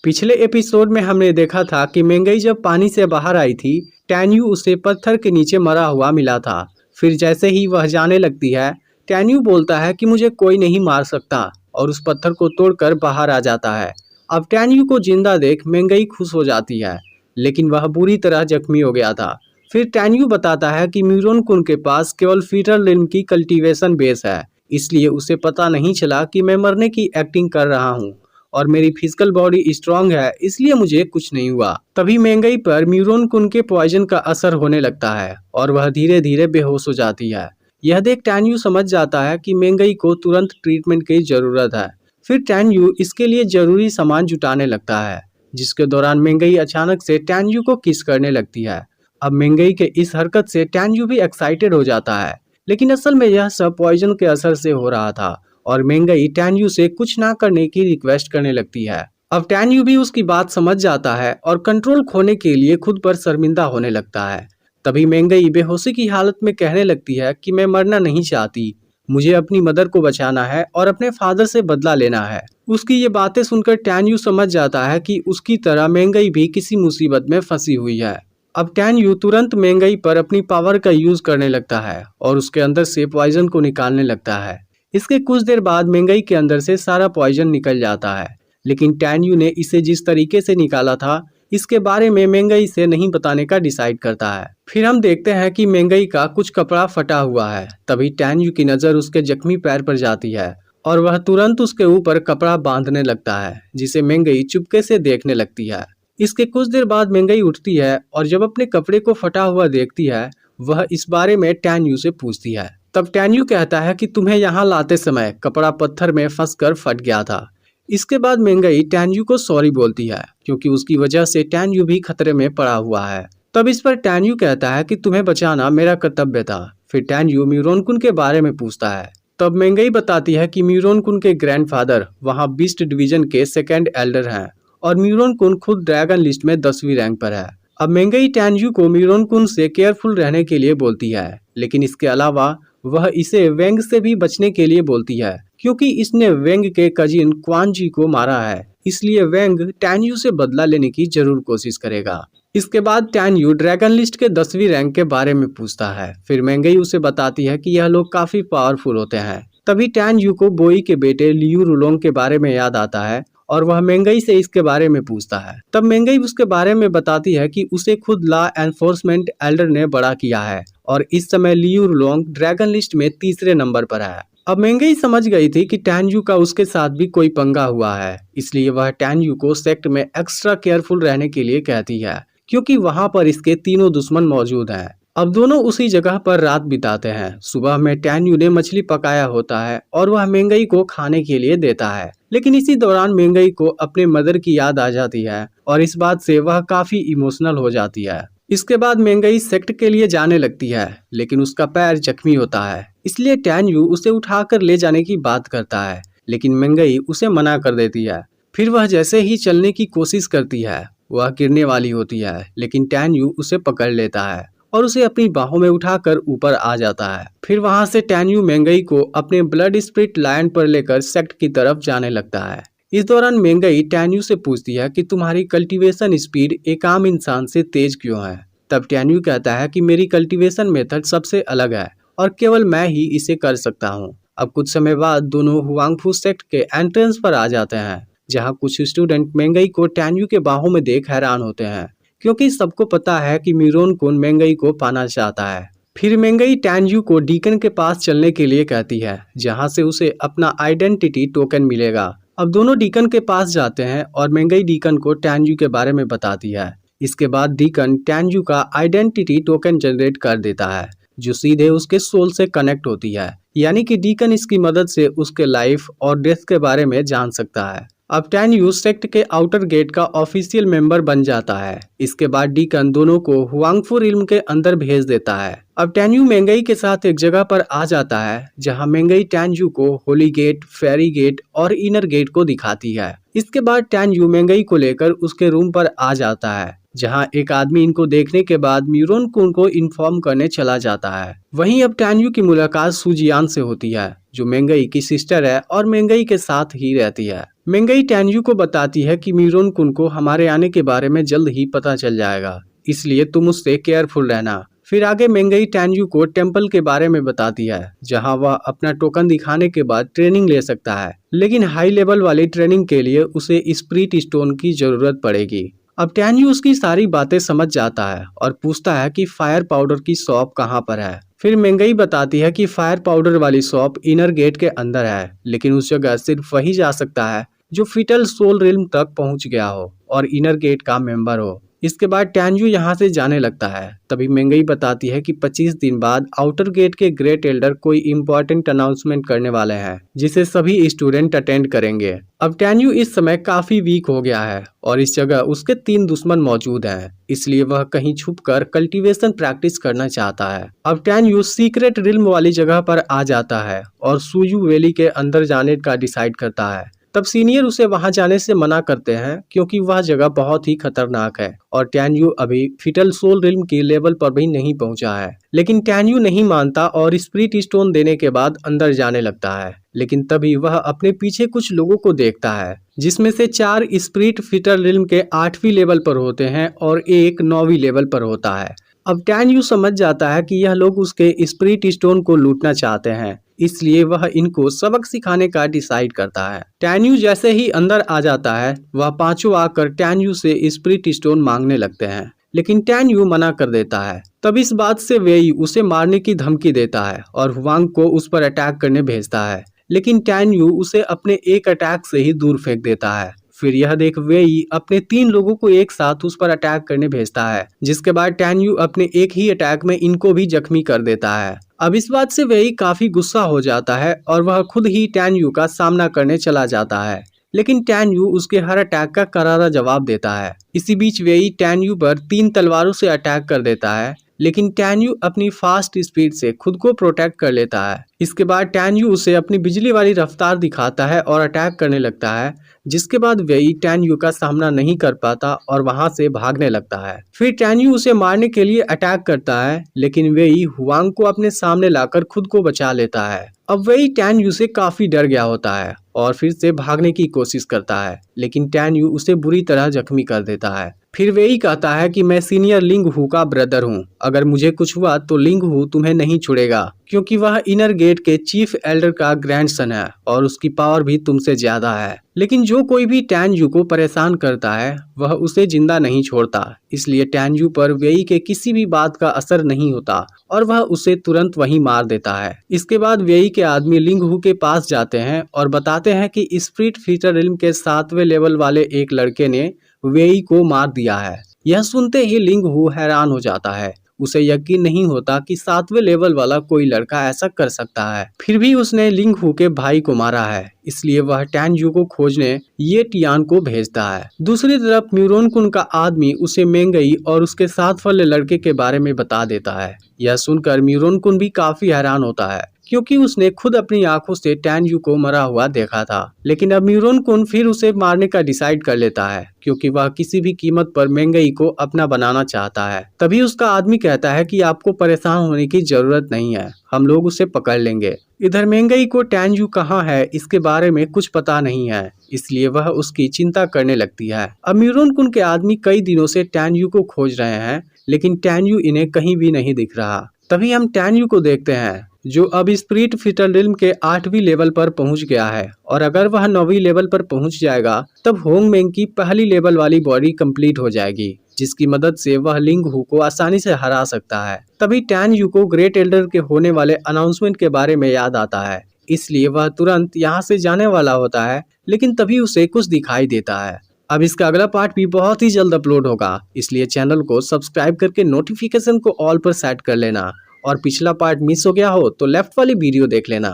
पिछले एपिसोड में हमने देखा था कि मेंगई जब पानी से बाहर आई थी, टैन्यू उसे पत्थर के नीचे मरा हुआ मिला था। फिर जैसे ही वह जाने लगती है, टैन्यू बोलता है कि मुझे कोई नहीं मार सकता और उस पत्थर को तोड़कर बाहर आ जाता है। अब टैन्यू को जिंदा देख मेंगई खुश हो जाती है, लेकिन वह बुरी तरह जख्मी हो गया था। फिर टैन्यू बताता है कि म्यूरोन कुन के पास केवल फीटल रिल्म की कल्टीवेशन बेस है, इसलिए उसे पता नहीं चला कि मैं मरने की एक्टिंग कर रहा हूँ और मेरी फिजिकल बॉडी स्ट्रांग है, इसलिए मुझे कुछ नहीं हुआ। तभी मेंगई पर म्यूरोन कुन के पॉइजन का असर होने लगता है और वह धीरे धीरे बेहोश हो जाती है। यह देख टैन्यू समझ जाता है कि मेंगई को तुरंत ट्रीटमेंट की जरूरत है। फिर टैन्यू इसके लिए जरूरी सामान जुटाने लगता है, जिसके दौरान मेंगई अचानक से टैन्यू को किस करने लगती है। अब मेंगई के इस हरकत से टैन्यू भी एक्साइटेड हो जाता है, लेकिन असल में यह सब पॉइजन के असर से हो रहा था और मेंगई टैन्यू से कुछ ना करने की रिक्वेस्ट करने लगती है। अब टैन्यू भी उसकी बात समझ जाता है और कंट्रोल खोने के लिए खुद पर शर्मिंदा होने लगता है। तभी मेंगई बेहोशी की हालत में कहने लगती है कि मैं मरना नहीं चाहती, मुझे अपनी मदर को बचाना है और अपने फादर से बदला लेना है। उसकी ये बातें सुनकर टैन्यू समझ जाता है कि उसकी तरह मेंगई भी किसी मुसीबत में फंसी हुई है। अब टैन्यू तुरंत मेंगई पर अपनी पावर का यूज करने लगता है और उसके अंदर से पॉइजन को निकालने लगता है। इसके कुछ देर बाद मेंगई के अंदर से सारा पॉइजन निकल जाता है, लेकिन टैन्यू ने इसे जिस तरीके से निकाला था इसके बारे में मेंगई से नहीं बताने का डिसाइड करता है। फिर हम देखते हैं कि मेंगई का कुछ कपड़ा फटा हुआ है। तभी टैन्यू की नज़र उसके जख्मी पैर पर जाती है और वह तुरंत उसके ऊपर कपड़ा बांधने लगता है, जिसे मेंगई चुपके से देखने लगती है। इसके कुछ देर बाद मेंगई उठती है और जब अपने कपड़े को फटा हुआ देखती है, वह इस बारे में टैन्यू से पूछती है। तब टैन्यू कहता है कि तुम्हें यहाँ लाते समय कपड़ा पत्थर में फंसकर फट गया था। इसके बाद मेंगई टैन्यू को सॉरी बोलती है, क्योंकि उसकी वजह से टैन्यू भी खतरे में पड़ा हुआ है। तब इस पर टैन्यू कहता है कि तुम्हें बचाना मेरा कर्तव्य था। फिर टैन्यू म्यूरोन कुन के बारे में पूछता है। तब मेंगई बताती है कि म्यूरोन कुन के ग्रैंडफादर वहाँ बीस्ट डिवीजन के सेकेंड एल्डर हैं और म्यूरोन कुन खुद ड्रैगन लिस्ट में 10वीं रैंक पर है। अब मेंगई टैन्यू को म्यूरोन कुन से केयरफुल रहने के लिए बोलती है, लेकिन इसके अलावा वह इसे वेंग से भी बचने के लिए बोलती है, क्योंकि इसने वेंग के कजिन क्वान जी को मारा है, इसलिए वेंग टैन्यू से बदला लेने की जरूर कोशिश करेगा। इसके बाद टैन्यू ड्रैगन लिस्ट के 10वीं रैंक के बारे में पूछता है। फिर मेंगई उसे बताती है कि यह लोग काफी पावरफुल होते हैं। तभी टैन्यू को बोई के बेटे लियू रुलोंग के बारे में याद आता है और वह मेंगई से इसके बारे में पूछता है। तब मेंगई उसके बारे में बताती है कि उसे खुद लॉ एनफोर्समेंट एल्डर ने बड़ा किया है और इस समय लियू रुलोंग ड्रैगन लिस्ट में 3रे नंबर पर है। अब मेंगई समझ गई थी कि टैन्यू का उसके साथ भी कोई पंगा हुआ है, इसलिए वह टैन्यू को सेक्ट में एक्स्ट्रा केयरफुल रहने के लिए कहती है, क्योंकि वहां पर इसके तीनों दुश्मन मौजूद हैं। अब दोनों उसी जगह पर रात बिताते हैं। सुबह में टैन्यू ने मछली पकाया होता है और वह मेंगई को खाने के लिए देता है, लेकिन इसी दौरान मेंगई को अपने मदर की याद आ जाती है और इस बात से वह काफी इमोशनल हो जाती है। इसके बाद मेंगई सेक्ट के लिए जाने लगती है, लेकिन उसका पैर जख्मी होता है, इसलिए टैन्यू उसे उठाकर ले जाने की बात करता है, लेकिन मेंगई उसे मना कर देती है। फिर वह जैसे ही चलने की कोशिश करती है, वह गिरने वाली होती है, लेकिन टैन्यू उसे पकड़ लेता है और उसे अपनी बाहों में उठाकर ऊपर आ जाता है। फिर वहां से टैन्यू मेंगई को अपने ब्लड स्पिरिट लायन पर लेकर सेक्ट की तरफ जाने लगता है। इस दौरान मेंगई टैन्यू से पूछती है कि तुम्हारी कल्टीवेशन स्पीड एक आम इंसान से तेज क्यों है। तब टैन्यू कहता है कि मेरी कल्टीवेशन मेथड सबसे अलग है और केवल मैं ही इसे कर सकता हूँ। अब कुछ समय बाद दोनों हुआंगफू सेक्ट के एंट्रेंस पर आ जाते हैं, जहाँ कुछ स्टूडेंट मेंगई को टैन्यू के बाहों में देख हैरान होते हैं, क्योंकि सबको पता है कि म्यूरोन कुन मेंगई को पाना चाहता है। फिर मेंगई टैन्यू को डीकन के पास चलने के लिए कहती है, जहां से उसे अपना आइडेंटिटी टोकन मिलेगा। अब दोनों डीकन के पास जाते हैं और मेंगई डीकन को टैन्यू के बारे में बताती है। इसके बाद डीकन टैन्यू का आइडेंटिटी टोकन जनरेट कर देता है, जो सीधे उसके सोल से कनेक्ट होती है, यानी कि डीकन इसकी मदद से उसके लाइफ और डेथ के बारे में जान सकता है। अब टैन्यू सेक्ट के आउटर गेट का ऑफिशियल मेंबर बन जाता है। इसके बाद डीकन दोनों को हुआंगफू रिल्म के अंदर भेज देता है। अब टैन्यू मेंगई के साथ एक जगह पर आ जाता है, जहां मेंगई टैन्यू को होली गेट, फेरी गेट और इनर गेट को दिखाती है। इसके बाद टैन्यू मेंगई को लेकर उसके रूम पर आ जाता है, जहां एक आदमी इनको देखने के बाद म्यूरोन कुन को इन्फॉर्म करने चला जाता है। वहीं अब टैन्यू की मुलाकात सुजियान से होती है, जो मेंगई की सिस्टर है और मेंगई के साथ ही रहती है। मेंगई टैन्यू को बताती है कि मीरोन कुन को हमारे आने के बारे में जल्द ही पता चल जाएगा, इसलिए तुम उससे केयरफुल रहना। फिर आगे मेंगई टैन्यू को टेम्पल के बारे में बताती है, जहां वह अपना टोकन दिखाने के बाद ट्रेनिंग ले सकता है, लेकिन हाई लेवल वाली ट्रेनिंग के लिए उसे स्पिरिट स्टोन की जरूरत पड़ेगी। अब टैन्यू उसकी सारी बातें समझ जाता है और पूछता है कि फायर पाउडर की शॉप कहाँ पर है। फिर मेंगई बताती है कि फायर पाउडर वाली शॉप इनर गेट के अंदर है, लेकिन उस जगह सिर्फ वही जा सकता है जो फिटल सोल रिल्म तक पहुंच गया हो और इनर गेट का मेंबर हो। इसके बाद टैन्यू यहाँ से जाने लगता है। तभी मेंगई बताती है कि 25 दिन बाद आउटर गेट के ग्रेट एल्डर कोई इम्पोर्टेंट अनाउंसमेंट करने वाले हैं, जिसे सभी स्टूडेंट अटेंड करेंगे। अब टैन्यू इस समय काफी वीक हो गया है और इस जगह उसके 3 दुश्मन मौजूद हैं, इसलिए वह कहीं छुपकर कल्टीवेशन प्रैक्टिस करना चाहता है। अब टैन्यू सीक्रेट रिल्म वाली जगह पर आ जाता है और सुयू वैली के अंदर जाने का डिसाइड करता है। तब सीनियर उसे वहां जाने से मना करते हैं क्योंकि वह जगह बहुत ही खतरनाक है और टैन्यू अभी फिटल सोल रिल्म की लेवल पर भी नहीं पहुंचा है। लेकिन टैन्यू नहीं मानता और स्पिरिट स्टोन देने के बाद अंदर जाने लगता है। लेकिन तभी वह अपने पीछे कुछ लोगों को देखता है, जिसमें से 4 स्पिरिट फिटल रिल्म के 8वीं लेवल पर होते हैं और एक 9वीं लेवल पर होता है। अब टैन्यू समझ जाता है कि यह लोग उसके स्पिरिट स्टोन को लूटना चाहते हैं, इसलिए वह इनको सबक सिखाने का डिसाइड करता है। टैन्यू जैसे ही अंदर आ जाता है, वह पांचों आकर टैन्यू से स्पिरिट स्टोन मांगने लगते हैं, लेकिन टैन्यू मना कर देता है। तब इस बात से वेई उसे मारने की धमकी देता है और हुआंग को उस पर अटैक करने भेजता है, लेकिन टैन्यू उसे अपने एक अटैक से ही दूर फेंक देता है। फिर यह देख वेई अपने 3 लोगों को एक साथ उस पर अटैक करने भेजता है, जिसके बाद टैन्यू अपने एक ही अटैक में इनको भी जख्मी कर देता है। अब इस बात से वेई काफी गुस्सा हो जाता है और वह खुद ही टैन्यू का सामना करने चला जाता है, लेकिन टैन्यू उसके हर अटैक का करारा जवाब देता है। इसी बीच वेई टैन्यू पर 3 तलवारों से अटैक कर देता है, लेकिन टैन्यू अपनी फास्ट स्पीड से खुद को प्रोटेक्ट कर लेता है। इसके बाद टैन्यू उसे अपनी बिजली वाली रफ्तार दिखाता है और अटैक करने लगता है, जिसके बाद वेई टैन्यू का सामना नहीं कर पाता और वहां से भागने लगता है। फिर टैन्यू उसे मारने के लिए अटैक करता है, लेकिन वेई हुआंग को अपने सामने लाकर खुद को बचा लेता है। अब वेई टैन्यू से काफी डर गया होता है और फिर से भागने की कोशिश करता है, लेकिन टैन्यू उसे बुरी तरह जख्मी कर देता है। फिर वेई कहता है कि मैं सीनियर लिंग हू का ब्रदर हूँ, अगर मुझे कुछ हुआ तो लिंग हू तुम्हें नहीं छोड़ेगा, क्योंकि वह इनर गेट के चीफ एल्डर का ग्रैंडसन है और उसकी पावर भी तुमसे ज्यादा है। लेकिन जो कोई भी टैन्यू को परेशान करता है वह उसे जिंदा नहीं छोड़ता, इसलिए टैन्यू पर वेई के किसी भी बात का असर नहीं होता और वह उसे तुरंत वहीं मार देता है। इसके बाद वेई के आदमी लिंग हू के पास जाते हैं और बताते हैं कि स्पिरिट फीचर रिल्म के 7वें लेवल वाले एक लड़के ने वेई को मार दिया है। यह सुनते ही लिंग हू हैरान हो जाता है, उसे यकीन नहीं होता कि 7वें लेवल वाला कोई लड़का ऐसा कर सकता है। फिर भी उसने लिंग हू के भाई को मारा है, इसलिए वह टैन्यू को खोजने ये टियान को भेजता है। दूसरी तरफ म्यूरोन कुन का आदमी उसे मेंगई और उसके साथ वाले लड़के के बारे में बता देता है। यह सुनकर म्यूरोन कुन भी काफी हैरान होता है, क्योंकि उसने खुद अपनी आंखों से टैन्यू को मरा हुआ देखा था। लेकिन अब म्यूरोन कुन फिर उसे मारने का डिसाइड कर लेता है, क्योंकि वह किसी भी कीमत पर मेंगई को अपना बनाना चाहता है। तभी उसका आदमी कहता है कि आपको परेशान होने की जरूरत नहीं है, हम लोग उसे पकड़ लेंगे। इधर मेंगई को टैन्यू कहाँ है इसके बारे में कुछ पता नहीं है, इसलिए वह उसकी चिंता करने लगती है। अब म्यूरोन कुन के आदमी कई दिनों से टैन्यू को खोज रहे हैं, लेकिन टैन्यू इन्हें कहीं भी नहीं दिख रहा। तभी हम टैन्यू को देखते हैं, जो अब स्पिरिट फिटल रिल्म के 8वीं लेवल पर पहुंच गया है, और अगर वह 9वीं लेवल पर पहुंच जाएगा तब होंग मेंग की पहली लेवल वाली बॉडी कंप्लीट हो जाएगी, जिसकी मदद से वह लिंग हू को आसानी से हरा सकता है। तभी टैन्यू को ग्रेट एल्डर के होने वाले अनाउंसमेंट के बारे में याद आता है, इसलिए वह तुरंत यहाँ से जाने वाला होता है, लेकिन तभी उसे कुछ दिखाई देता है। अब इसका अगला पार्ट भी बहुत ही जल्द अपलोड होगा, इसलिए चैनल को सब्सक्राइब करके नोटिफिकेशन को ऑल पर सेट कर लेना, और पिछला पार्ट मिस हो गया हो तो लेफ्ट वाली वीडियो देख लेना।